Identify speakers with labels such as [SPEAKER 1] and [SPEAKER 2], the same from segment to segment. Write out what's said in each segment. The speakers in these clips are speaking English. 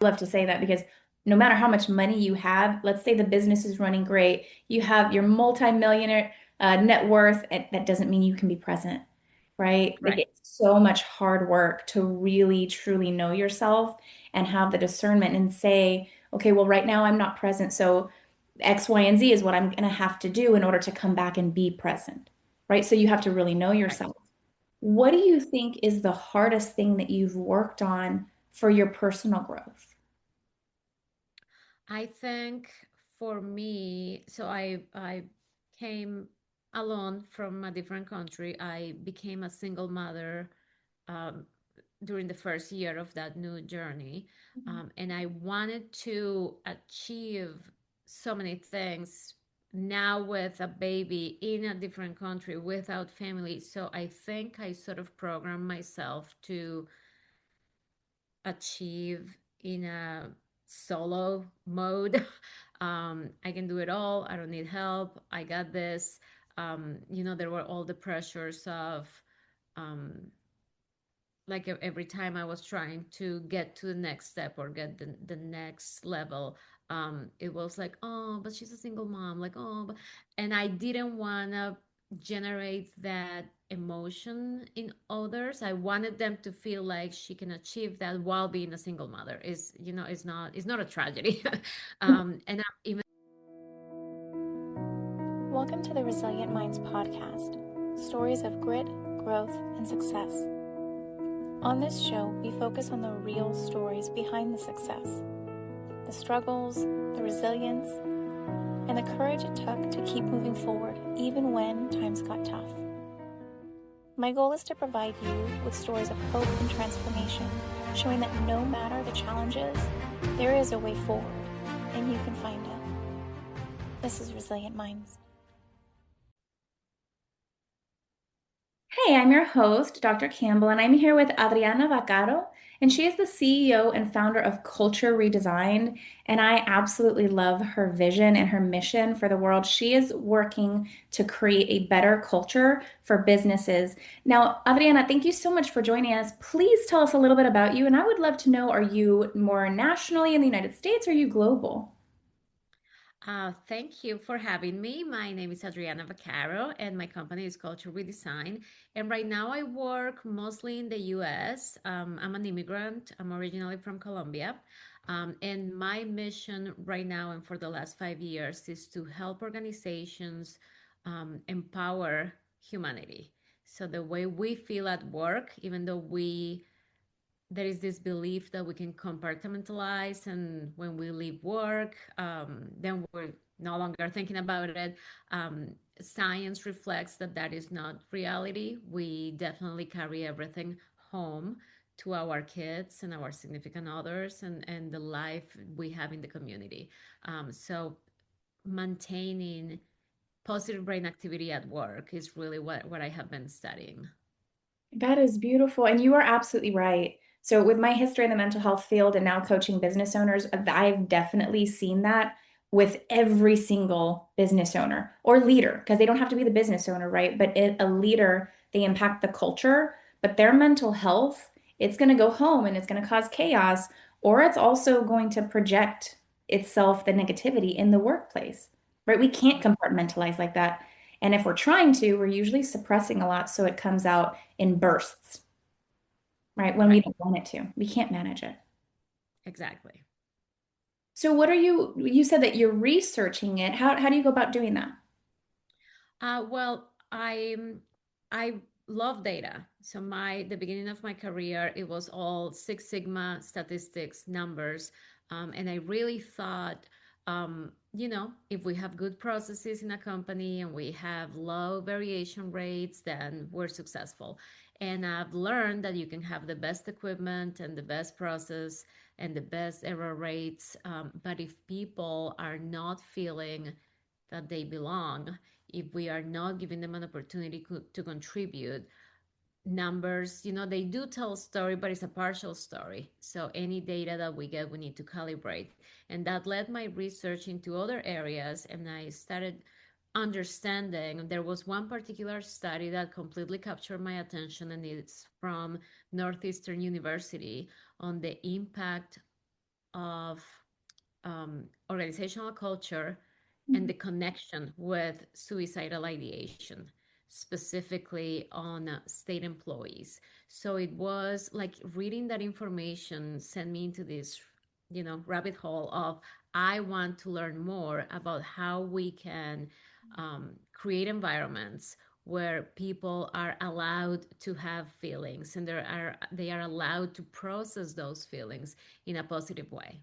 [SPEAKER 1] love to say that because no matter how much money you have, let's say the business is running great, you have your multi-millionaire net worth, and that doesn't mean you can be present, right? Like
[SPEAKER 2] Right.
[SPEAKER 1] it's so much hard work to really truly know yourself and have the discernment and say, okay, well, right now I'm not present, so X, Y, and Z is what I'm going to have to do in order to come back and be present, right? So you have to really know
[SPEAKER 2] Right.
[SPEAKER 1] yourself. What do you think is the hardest thing that you've worked on for your personal growth?
[SPEAKER 2] I think for me, so I came alone from a different country. I became a single mother um, during the first year of that new journey, and I wanted to achieve so many things now with a baby in a different country without family. So I think I sort of programmed myself to achieve in a solo mode. I can do it all. I don't need help. I got this. There were all the pressures of um, like every time I was trying to get to the next step or get the next level, it was like, oh, but she's a single mom, like, oh, and I didn't want to generate that emotion in others. I wanted them to feel like she can achieve that while being a single mother is, it's not a tragedy. And I'm even
[SPEAKER 3] Welcome to the Resilient Minds podcast, stories of grit, growth, and success. On this show, we focus on the real stories behind the success, the struggles, the resilience, and the courage it took to keep moving forward even when times got tough. My goal is to provide you with stories of hope and transformation, showing that no matter the challenges, there is a way forward, and you can find it. This is Resilient Minds.
[SPEAKER 1] Hey, I'm your host, Dr. Campbell, and I'm here with Adriana Vaccaro, and she is the CEO and founder of Culture Redesigned. And I absolutely love her vision and her mission for the world. She is working to create a better culture for businesses. Now, Adriana, thank you so much for joining us. Please tell us a little bit about you, and I would love to know, are you more nationally in the United States or are you global?
[SPEAKER 2] Thank you for having me. My name is Adriana Vaccaro, and my company is Culture Redesign. And right now, I work mostly in the US. I'm an immigrant, I'm originally from Colombia. And my mission right now and for the last 5 years is to help organizations empower humanity. So, the way we feel at work, even though there is this belief that we can compartmentalize, and when we leave work, then we're no longer thinking about it. Science reflects that that is not reality. We definitely carry everything home to our kids and our significant others, and the life we have in the community. So maintaining positive brain activity at work is really what I have been studying.
[SPEAKER 1] That is beautiful. And you are absolutely right. So, with my history in the mental health field and now coaching business owners, I've definitely seen that with every single business owner or leader, because they don't have to be the business owner, right? But a leader, they impact the culture, but their mental health, it's going to go home and it's going to cause chaos, or it's also going to project itself, the negativity in the workplace, right? We can't compartmentalize like that. And if we're trying to, we're usually suppressing a lot so it comes out in bursts, right? When we
[SPEAKER 2] Right.
[SPEAKER 1] don't want it to. We can't manage it.
[SPEAKER 2] Exactly.
[SPEAKER 1] So what are you said that you're researching it. How do you go about doing that?
[SPEAKER 2] Well, I love data. So the beginning of my career, it was all Six Sigma statistics, numbers, and I really thought, if we have good processes in a company and we have low variation rates, then we're successful. And I've learned that you can have the best equipment and the best process and the best error rates, but if people are not feeling that they belong, if we are not giving them an opportunity to contribute, numbers, they do tell a story, but it's a partial story. So any data that we get, we need to calibrate. And that led my research into other areas, and I started understanding. There was one particular study that completely captured my attention, and it's from Northeastern University on the impact of organizational culture and
[SPEAKER 1] Mhm.
[SPEAKER 2] the connection with suicidal ideation, specifically on state employees. So it was like reading that information sent me into this, rabbit hole of I want to learn more about how we can create environments where people are allowed to have feelings and they are allowed to process those feelings in a positive way.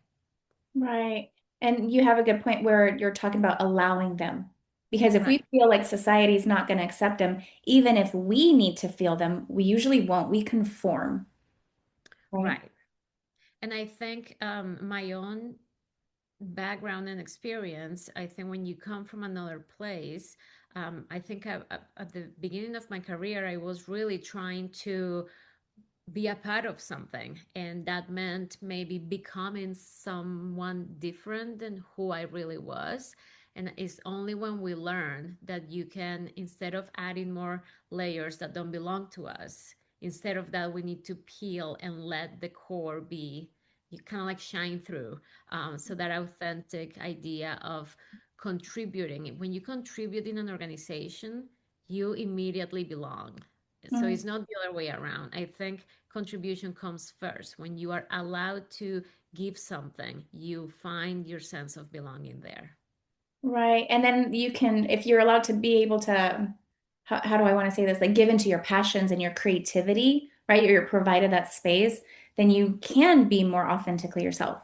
[SPEAKER 1] Right. And you have a good point where you're talking about allowing them. Because if we
[SPEAKER 2] Right.
[SPEAKER 1] feel like society is not going to accept them, even if we need to feel them, we usually won't. We conform, right?
[SPEAKER 2] Right. And I think my own background and experience, I think when you come from another place, I think at the beginning of my career, I was really trying to be a part of something. And that meant maybe becoming someone different than who I really was. And it's only when we learn that you can, instead of adding more layers that don't belong to us, instead of that, we need to peel and let the core be, you kind of like shine through. So that authentic idea of contributing. When you contribute in an organization, you immediately belong. So
[SPEAKER 1] Mm.
[SPEAKER 2] it's not the other way around. I think contribution comes first. When you are allowed to give something, you find your sense of belonging there.
[SPEAKER 1] Right. And then you can, if you're allowed to be able to, how do I want to say this? Like give into your passions and your creativity, right? You're provided that space, then you can be more authentically yourself.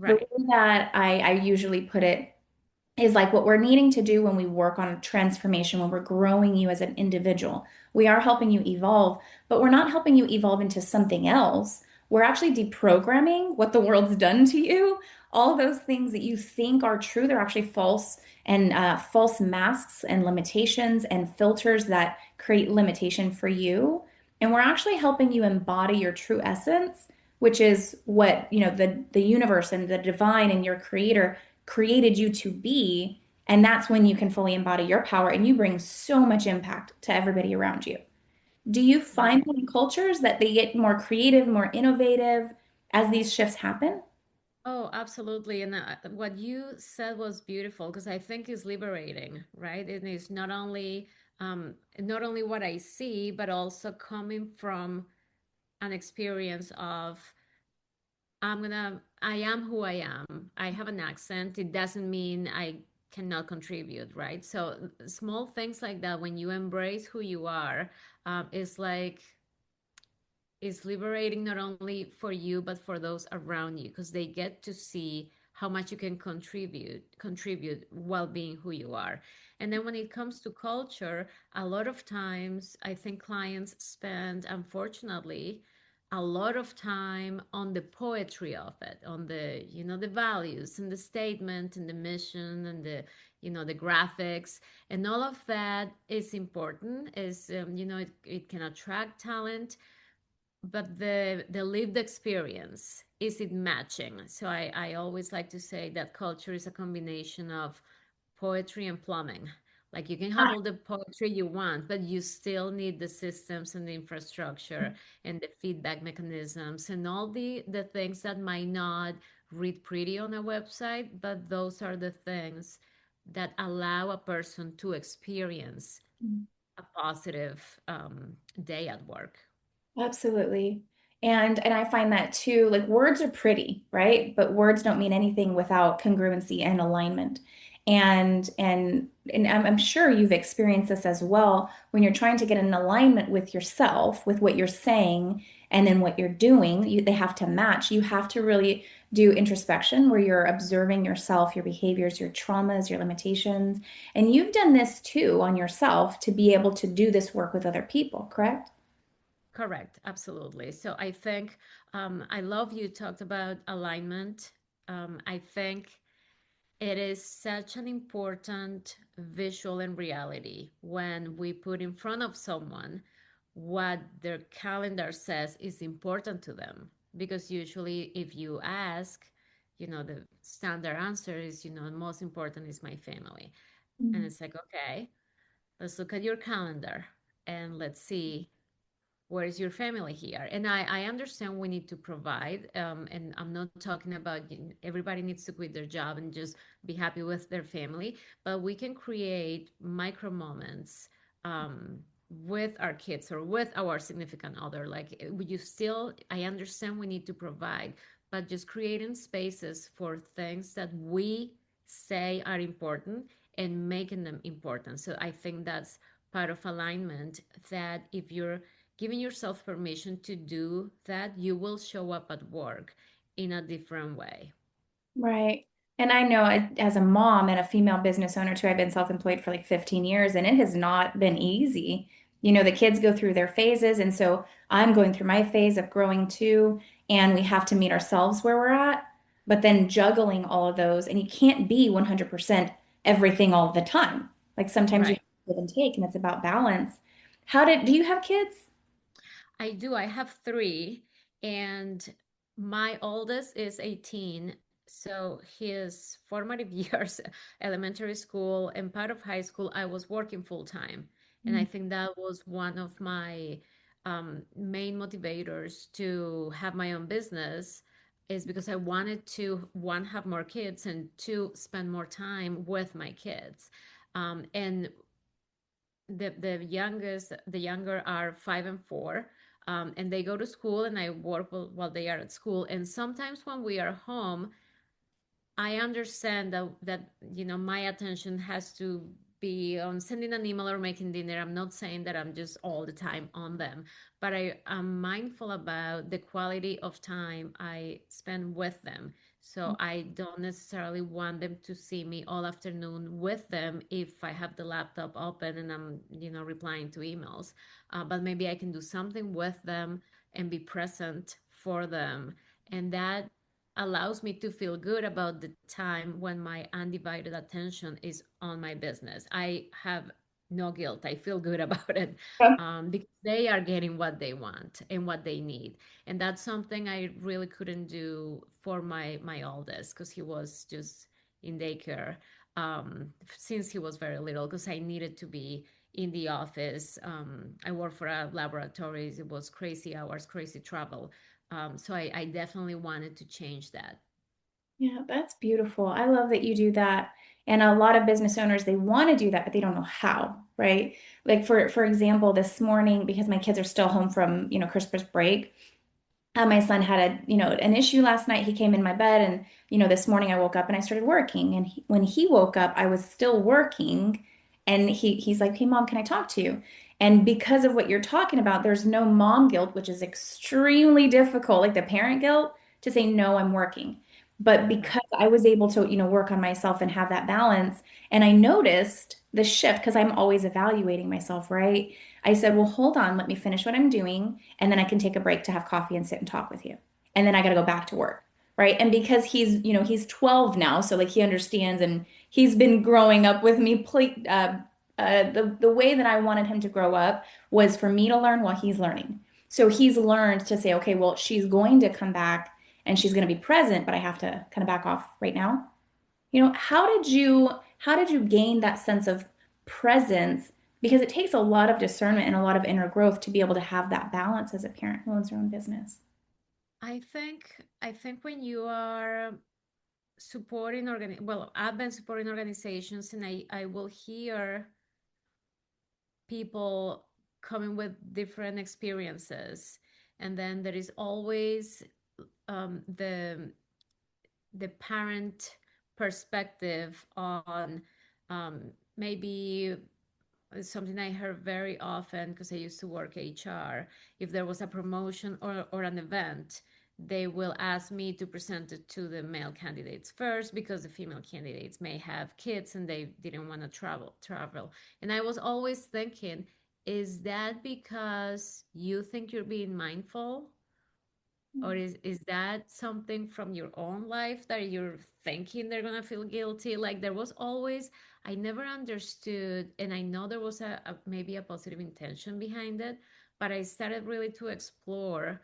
[SPEAKER 1] The
[SPEAKER 2] Right.
[SPEAKER 1] way that I usually put it is like what we're needing to do when we work on transformation, when we're growing you as an individual. We are helping you evolve, but we're not helping you evolve into something else. We're actually deprogramming what the world's done to you. All those things that you think are true, they're actually false and false masks and limitations and filters that create limitation for you. And we're actually helping you embody your true essence, which is what, the universe and the divine and your creator created you to be. And that's when you can fully embody your power and you bring so much impact to everybody around you. Do you find
[SPEAKER 2] Right.
[SPEAKER 1] that in cultures that they get more creative, more innovative as these shifts happen?
[SPEAKER 2] Oh, absolutely. And what you said was beautiful because I think it's liberating, right? It is not only what I see, but also coming from an experience of I am who I am. I have an accent. It doesn't mean I cannot contribute, right? So small things like that, when you embrace who you are, is like, it's liberating not only for you, but for those around you, because they get to see how much you can contribute while being who you are. And then when it comes to culture, a lot of times I think clients spend, unfortunately, a lot of time on the poetry of it, on the values and the statement and the mission and the graphics, and all of that is important. Is it can attract talent, but the lived experience, is it matching? So I always like to say that culture is a combination of poetry and plumbing. Like you can have
[SPEAKER 1] Ah,
[SPEAKER 2] all the poetry you want, but you still need the systems and the infrastructure and the feedback mechanisms and all the things that might not read pretty on a website, but those are the things that allow a person to experience a positive day at work.
[SPEAKER 1] absolutely. And I find that too, like words are pretty, right? But words don't mean anything without congruency and alignment. And I'm sure you've experienced this as well when you're trying to get an alignment with yourself, with what you're saying and then what you're doing, they have to match. You have to really do introspection where you're observing yourself, your behaviors, your traumas, your limitations. And you've done this too on yourself to be able to do this work with other people, correct?
[SPEAKER 2] Correct, absolutely. So I think I love you talked about alignment. I think it is such an important visual in reality when we put in front of someone what their calendar says is important to them. Because usually, if you ask, the standard answer is, most important is my family. And
[SPEAKER 1] Mm.
[SPEAKER 2] it's like, okay, let's look at your calendar and let's see where is your family here? And I understand we need to provide, and I'm not talking about everybody needs to quit their job and just be happy with their family, but we can create micro moments um, with our kids or with our significant other. Like you still, I understand we need to provide, but just creating spaces for things that we say are important and making them important. So I think that's part of alignment, that if you're giving yourself permission to do that, you will show up at work in a different way.
[SPEAKER 1] Right. And I know as a mom and a female business owner too, I've been self-employed for like 15 years and it has not been easy. The kids go through their phases. And so I'm going through my phase of growing too. And we have to meet ourselves where we're at, but then juggling all of those. And you can't be 100% everything all the time. Like sometimes you
[SPEAKER 2] Right.
[SPEAKER 1] have to give and take, and it's about balance. Do you have kids?
[SPEAKER 2] I do. I have three, and my oldest is 18. So his formative years, elementary school and part of high school, I was working full time. And I think that was one of my main motivators to have my own business, is because I wanted to, one, have more kids, and two, spend more time with my kids. And the younger are 5 and 4, and they go to school and I work while they are at school. And sometimes when we are home, I understand that my attention has to be on sending an email or making dinner. I'm not saying that I'm just all the time on them, but I am mindful about the quality of time I spend with them. So I don't necessarily want them to see me all afternoon with them if I have the laptop open and I'm, replying to emails. But maybe I can do something with them and be present for them. And that allows me to feel good about the time when my undivided attention is on my business. I have no guilt. I feel good about it, because they are getting what they want and what they need. And that's something I really couldn't do for my oldest, because he was just in daycare since he was very little, because I needed to be in the office. I work for a laboratory. It was crazy hours, crazy travel. So I definitely wanted to change that.
[SPEAKER 1] Yeah, that's beautiful. I love that you do that. And a lot of business owners, they want to do that, but they don't know how, right? Like for example, this morning, because my kids are still home from, Christmas break, my son had an issue last night. He came in my bed and, this morning I woke up and I started working. And when he woke up, I was still working. And he's like, "Hey, mom, can I talk to you?" And because of what you're talking about, there's no mom guilt, which is extremely difficult, like the parent guilt to say, "No, I'm working." But
[SPEAKER 2] Right.
[SPEAKER 1] because I was able to, work on myself and have that balance, and I noticed the shift because I'm always evaluating myself, right? I said, "Well, hold on, let me finish what I'm doing, and then I can take a break to have coffee and sit and talk with you. And then I got to go back to work." Right. And because he's 12 now, so like he understands and he's been growing up with me. The way that I wanted him to grow up was for me to learn while he's learning. So he's learned to say, okay, well, she's going to come back and she's going to be present, but I have to kind of back off right now. How did you gain that sense of presence? Because it takes a lot of discernment and a lot of inner growth to be able to have that balance as a parent who owns their own business.
[SPEAKER 2] I think when you are well, I've been supporting organizations, and I will hear people coming with different experiences. And then there is always the parent perspective on, maybe something I heard very often because I used to work HR. If there was a promotion or an event, they will ask me to present it to the male candidates first, because the female candidates may have kids and they didn't want to travel. And I was always thinking, is that because you think you're being mindful, or is that something from your own life that you're thinking they're gonna feel guilty? Like, there was always, I never understood, and I know there was maybe a positive intention behind it, but I started really to explore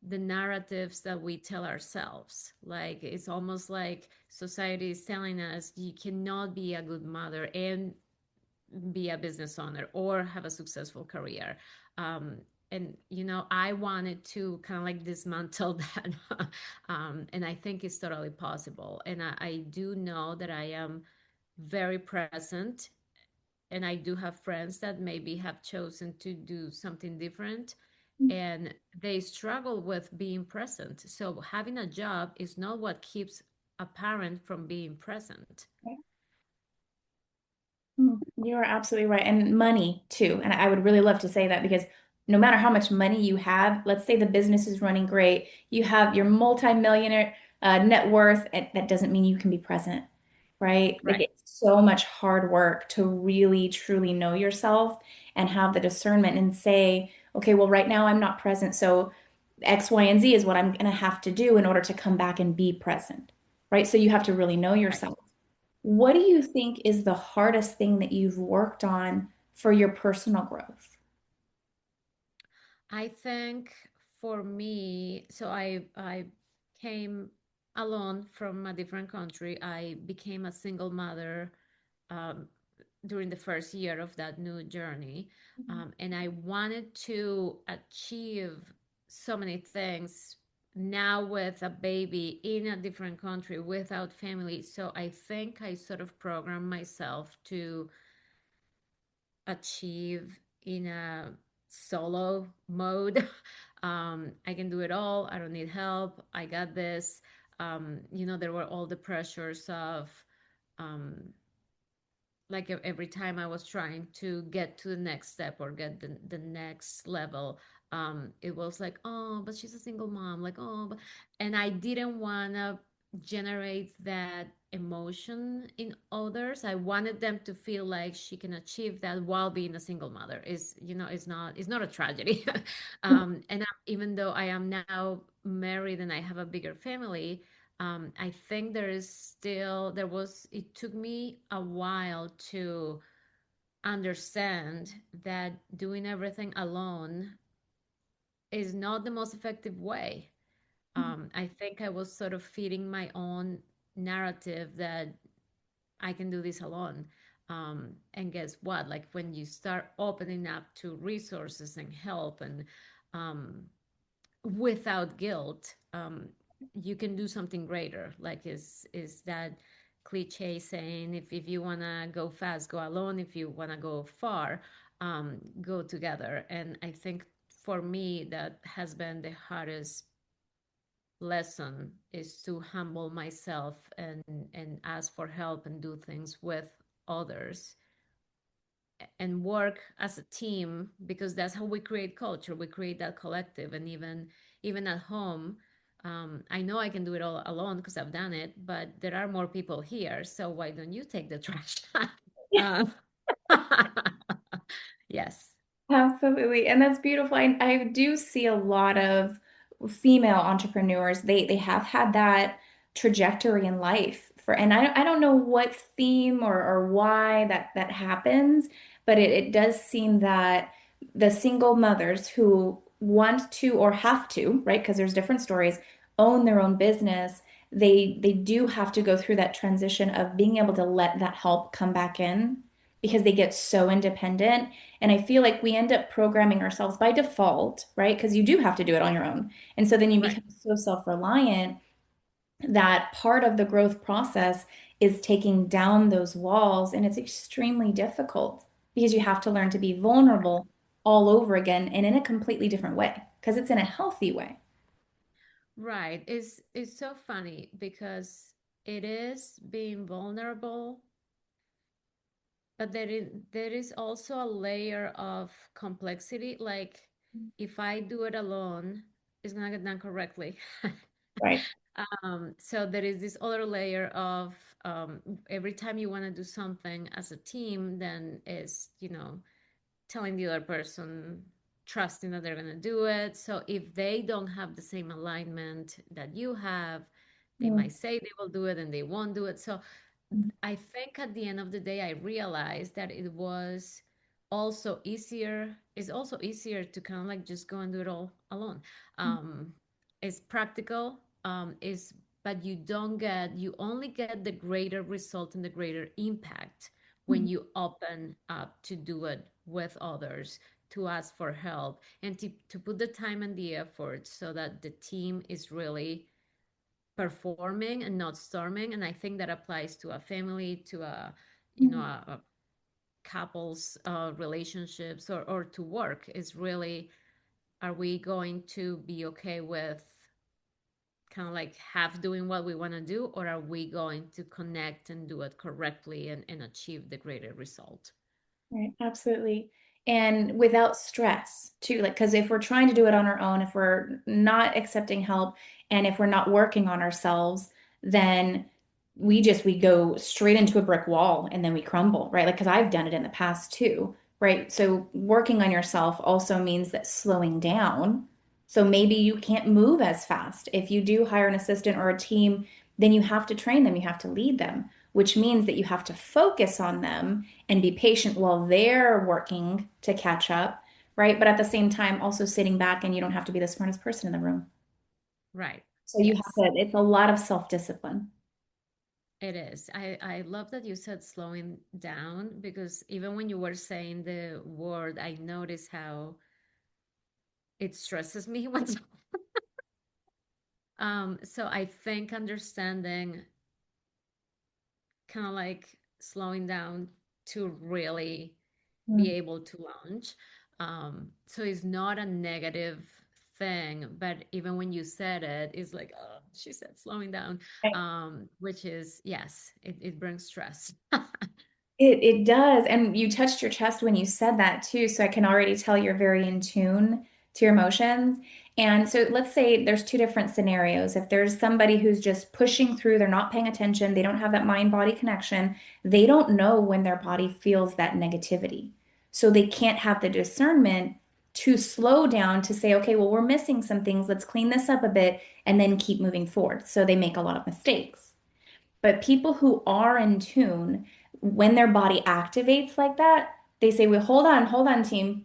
[SPEAKER 2] the narratives that we tell ourselves. Like, it's almost like society is telling us you cannot be a good mother and be a business owner or have a successful career. um, and I wanted to kind of like dismantle that. And I think it's totally possible. And I do know that I am very present, and I do have friends that maybe have chosen to do something different, and they struggle with being present. So having a job is not what keeps a parent from being present.
[SPEAKER 1] You are absolutely right. And money too. And I would really love to say that because no matter how much money you have, let's say the business is running great, you have your multi-millionaire net worth, and that doesn't mean you can be present, right? Like
[SPEAKER 2] Right.
[SPEAKER 1] it's so much hard work to really truly know yourself and have the discernment and say, okay, well, right now I'm not present. So X, Y, and Z is what I'm going to have to do in order to come back and be present, right? So you have to really know
[SPEAKER 2] Right.
[SPEAKER 1] yourself. What do you think is the hardest thing that you've worked on for your personal growth?
[SPEAKER 2] I think for me, so I came alone from a different country. I became a single mother um, during the first year of that new journey, and I wanted to achieve so many things now with a baby in a different country without family. So I think I sort of programmed myself to achieve in a solo mode. I can do it all. I don't need help. I got this. There were all the pressures of um, like every time I was trying to get to the next step or get the next level, it was like, oh, but she's a single mom, like, oh, and I didn't want to generate that emotion in others. I wanted them to feel like she can achieve that while being a single mother. It's not a tragedy. And even though I am now married and I have a bigger family, I think it took me a while to understand that doing everything alone is not the most effective way. I think I was sort of feeding my own narrative that I can do this alone. And guess what? Like when you start opening up to resources and help and um, without guilt, you can do something greater. Like is that cliche saying, if you want to go fast, go alone. If you want to go far, go together. And I think for me that has been the hardest lesson, is to humble myself and ask for help and do things with others and work as a team, because that's how we create culture. We create that collective. And even at home, I know I can do it all alone because I've done it, but there are more people here, so why don't you take the trash? uh, yes.
[SPEAKER 1] Absolutely. And that's beautiful. I do see a lot of female entrepreneurs. They have had that trajectory in life for, and I don't know what theme or why that happens, but it does seem that the single mothers who want to or have to, right? Because there's different stories, own their own business, they do have to go through that transition of being able to let that help come back in because they get so independent. And I feel like we end up programming ourselves by default, right? Because you do have to do it on your own. And so then you
[SPEAKER 2] Right.
[SPEAKER 1] become so self-reliant that part of the growth process is taking down those walls. And it's extremely difficult because you have to learn to be vulnerable all over again and in a completely different way because it's in a healthy way.
[SPEAKER 2] Right. It's so funny because it is being vulnerable, but there is also a layer of complexity. Like if I do it alone, it's gonna get done correctly.
[SPEAKER 1] Right.
[SPEAKER 2] So there is this other layer of um, every time you want to do something as a team, then is telling the other person, trusting that they're going to do it. So if they don't have the same alignment that you have, they
[SPEAKER 1] Mm,
[SPEAKER 2] might say they will do it and they won't do it. So I think at the end of the day, I realized that it's also easier to kind of like just go and do it all alone. Um, it's practical, but you only get the greater result and the greater impact when
[SPEAKER 1] mm,
[SPEAKER 2] you open up to do it with others, to ask for help and to put the time and the effort so that the team is really performing and not storming. And I think that applies to a family, to a,
[SPEAKER 1] Mhm.
[SPEAKER 2] a couples relationships, or to work. Is really, are we going to be okay with kind of like half doing what we want to do, or are we going to connect and do it correctly and achieve the greater result?
[SPEAKER 1] Right, absolutely. And without stress too, like, because if we're trying to do it on our own, if we're not accepting help, and if we're not working on ourselves, then we go straight into a brick wall and then we crumble, right? Like, because I've done it in the past too, right? So working on yourself also means that slowing down. So maybe you can't move as fast. If you do hire an assistant or a team, then you have to train them, you have to lead them, which means that you have to focus on them and be patient while they're working to catch up, right? But at the same time, also sitting back, and you don't have to be the smartest person in the room.
[SPEAKER 2] Right.
[SPEAKER 1] So you have
[SPEAKER 2] Yes,
[SPEAKER 1] to, it's a lot of self-discipline.
[SPEAKER 2] it is. I love that you said slowing down, because even when you were saying the word, I noticed how it stresses me when so I think understanding, kind of like slowing down to really be
[SPEAKER 1] Mm.
[SPEAKER 2] able to launch. So it's not a negative thing, but even when you said it, it's like, oh, she said slowing down, which is, yes, it brings stress.
[SPEAKER 1] It does. And you touched your chest when you said that too. So I can already tell you're very in tune to your emotions. And so let's say there's two different scenarios. If there's somebody who's just pushing through, they're not paying attention, they don't have that mind-body connection, they don't know when their body feels that negativity. So they can't have the discernment to slow down to say, okay, well, we're missing some things. Let's clean this up a bit and then keep moving forward. So they make a lot of mistakes. But people who are in tune, when their body activates like that, they say, well, hold on, team.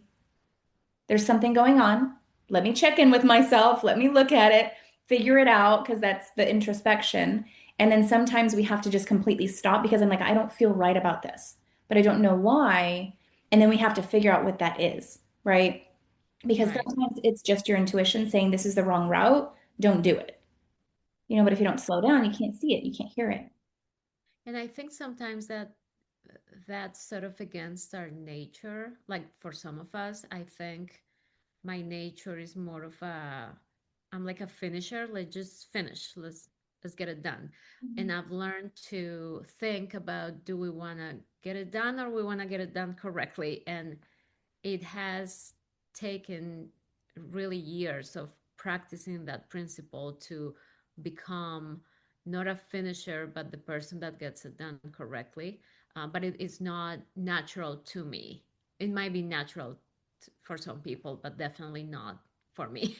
[SPEAKER 1] There's something going on. Let me check in with myself. Let me look at it, figure it out, because that's the introspection. And then sometimes we have to just completely stop because I'm like, I don't feel right about this, but I don't know why. And then we have to figure out what that is, right? Because
[SPEAKER 2] Right.
[SPEAKER 1] sometimes it's just your intuition saying this is the wrong route. Don't do it. But if you don't slow down, you can't see it, you can't hear it.
[SPEAKER 2] And I think sometimes that's sort of against our nature. Like for some of us, I think my nature is more of a, I'm like a finisher. Let's just finish. Let's get it done. And I've learned to think about, do we want to get it done, or we want to get it done correctly? And it has taken really years of practicing that principle to become not a finisher, but the person that gets it done correctly. But it is not natural to me. It might be natural for some people, but definitely not for me.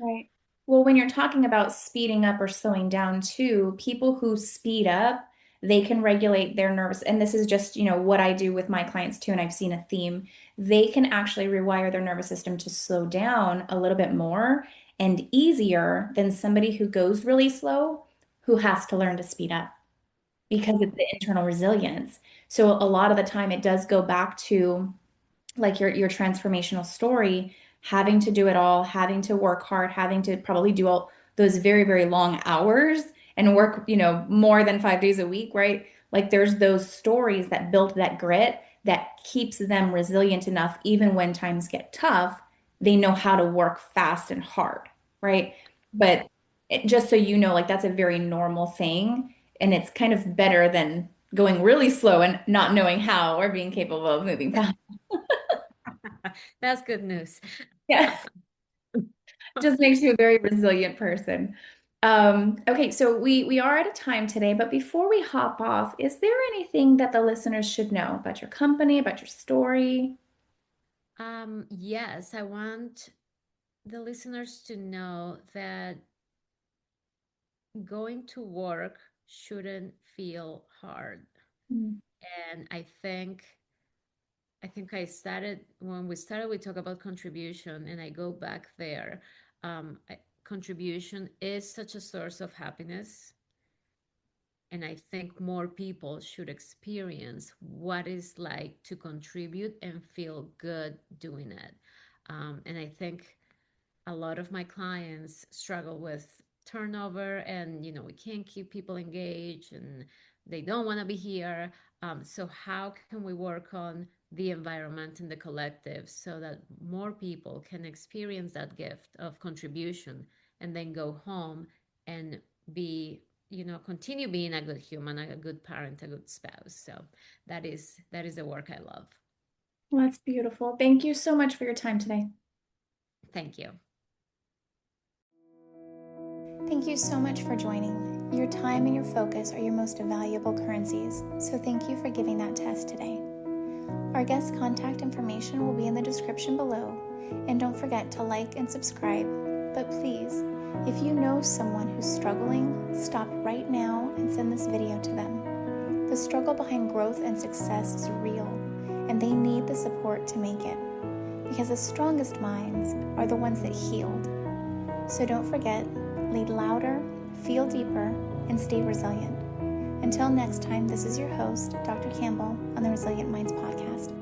[SPEAKER 1] Right. Well, when you're talking about speeding up or slowing down too, people who speed up, they can regulate their nerves. And this is just, what I do with my clients too, and I've seen a theme. They can actually rewire their nervous system to slow down a little bit more and easier than somebody who goes really slow, who has to learn to speed up because it's the internal resilience. So a lot of the time it does go back to like your transformational story, having to do it all, having to work hard, having to probably do all those very, very long hours and work, more than 5 days a week, right? Like there's those stories that build that grit that keeps them resilient enough, even when times get tough, they know how to work fast and hard, right? But just so you know, like that's a very normal thing. And it's kind of better than going really slow and not knowing how or being capable of moving fast.
[SPEAKER 2] That's good news.
[SPEAKER 1] Yeah. Just makes you a very resilient person. Okay, so we are out of time today, but before we hop off, is there anything that the listeners should know about your company, about your story?
[SPEAKER 2] Yes, I want the listeners to know that going to work shouldn't feel hard.
[SPEAKER 1] Mm.
[SPEAKER 2] And I think I started, when we started, we talk about contribution, and I go back there. Contribution is such a source of happiness. And I think more people should experience what it's like to contribute and feel good doing it. And I think a lot of my clients struggle with turnover, and we can't keep people engaged and they don't want to be here. So how can we work on the environment and the collective so that more people can experience that gift of contribution and then go home and be, continue being a good human, a good parent, a good spouse. So that is the work I love.
[SPEAKER 1] Well, that's beautiful. Thank you so much for your time today.
[SPEAKER 2] Thank you.
[SPEAKER 3] Thank you so much for joining. Your time and your focus are your most valuable currencies, so thank you for giving that to us today. Our guest contact information will be in the description below, and don't forget to like and subscribe. But please, if you know someone who's struggling, stop right now and send this video to them. The struggle behind growth and success is real, and they need the support to make it, because the strongest minds are the ones that healed. So don't forget, lead louder, feel deeper, and stay resilient. Until next time, this is your host, Dr. Campbell, on the Resilient Minds podcast.